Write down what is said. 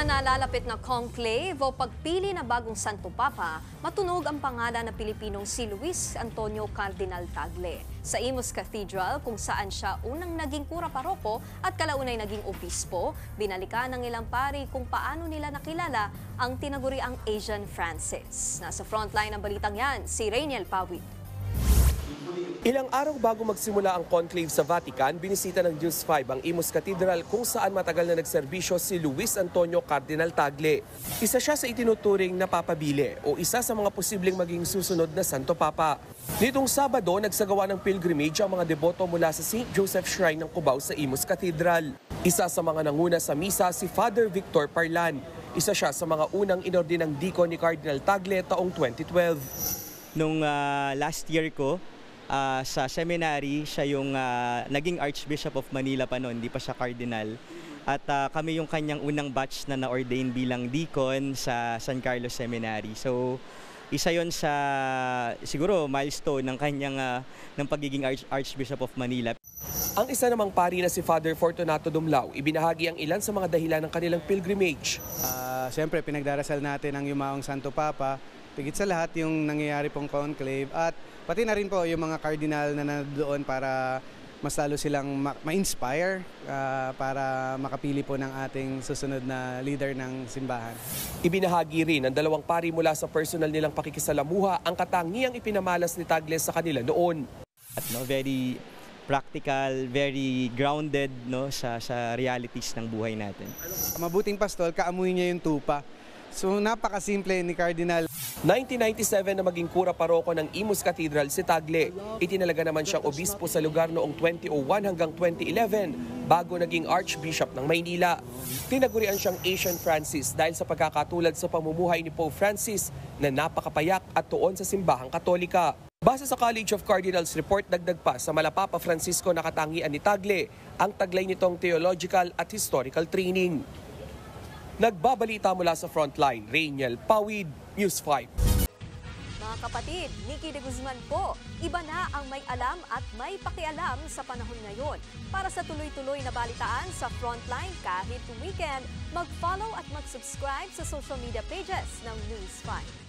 Sa nalalapit na conclave o pagpili na bagong Santo Papa, matunog ang pangalan ng Pilipinong si Luis Antonio Cardinal Tagle. Sa Imus Cathedral, kung saan siya unang naging kura paroko at kalaunay naging obispo, binalikan ng ilang pari kung paano nila nakilala ang tinaguriang Asian Francis. Nasa frontline ng balitang yan, si Rainiel Pawid. Ilang araw bago magsimula ang conclave sa Vatican, binisita ng Diyos 5 ang Imus Cathedral kung saan matagal na nagserbisyo si Luis Antonio Cardinal Tagle. Isa siya sa itinuturing na papabili o isa sa mga posibleng maging susunod na Santo Papa. Nitong Sabado, nagsagawa ng pilgrimage ang mga deboto mula sa St. Joseph Shrine ng Cubao sa Imus Cathedral. Isa sa mga nanguna sa misa si Father Victor Parlan. Isa siya sa mga unang inordinang deacon ni Cardinal Tagle taong 2012. Nung last year ko, sa seminary, siya yung naging Archbishop of Manila pa noon, hindi pa siya cardinal. At kami yung kanyang unang batch na na-ordain bilang deacon sa San Carlos Seminary. So, isa yon sa siguro milestone ng kanyang ng pagiging Archbishop of Manila. Ang isa namang pari na si Father Fortunato Dumlao, ibinahagi ang ilan sa mga dahilan ng kanilang pilgrimage. Siyempre, pinagdarasal natin ang yumaong Santo Papa. Higit sa lahat yung nangyayari pong conclave at pati na rin po yung mga cardinal na nandoon para mas lalo silang ma-inspire para makapili po ng ating susunod na leader ng simbahan. Ibinahagi rin ng dalawang pari mula sa personal nilang pakikisalamuha ang katangiang ipinamalas ni Tagle sa kanila noon. At very practical, very grounded sa realities ng buhay natin. Mabuting pastol, kaamuy niya yung tupa. So napakasimple ni Cardinal. 1997 na maging kura paroko ng Imus Cathedral si Tagle. Itinalaga naman siyang obispo sa lugar noong 2001 hanggang 2011 bago naging Archbishop ng Maynila. Tinagurian siyang Asian Francis dahil sa pagkakatulad sa pamumuhay ni Pope Francis na napakapayak at tuon sa simbahang Katolika. Base sa College of Cardinals report, dagdag pa sa Malapapa Francisco na katangian ni Tagle ang taglay nitong theological at historical training. Nagbabalita mula sa frontline, Rainiel Pawid, News 5. Mga kapatid, Nikki de Guzman po, iba na ang may alam at may pakialam sa panahon ngayon. Para sa tuloy-tuloy na balitaan sa frontline kahit weekend, mag-follow at mag-subscribe sa social media pages ng News 5.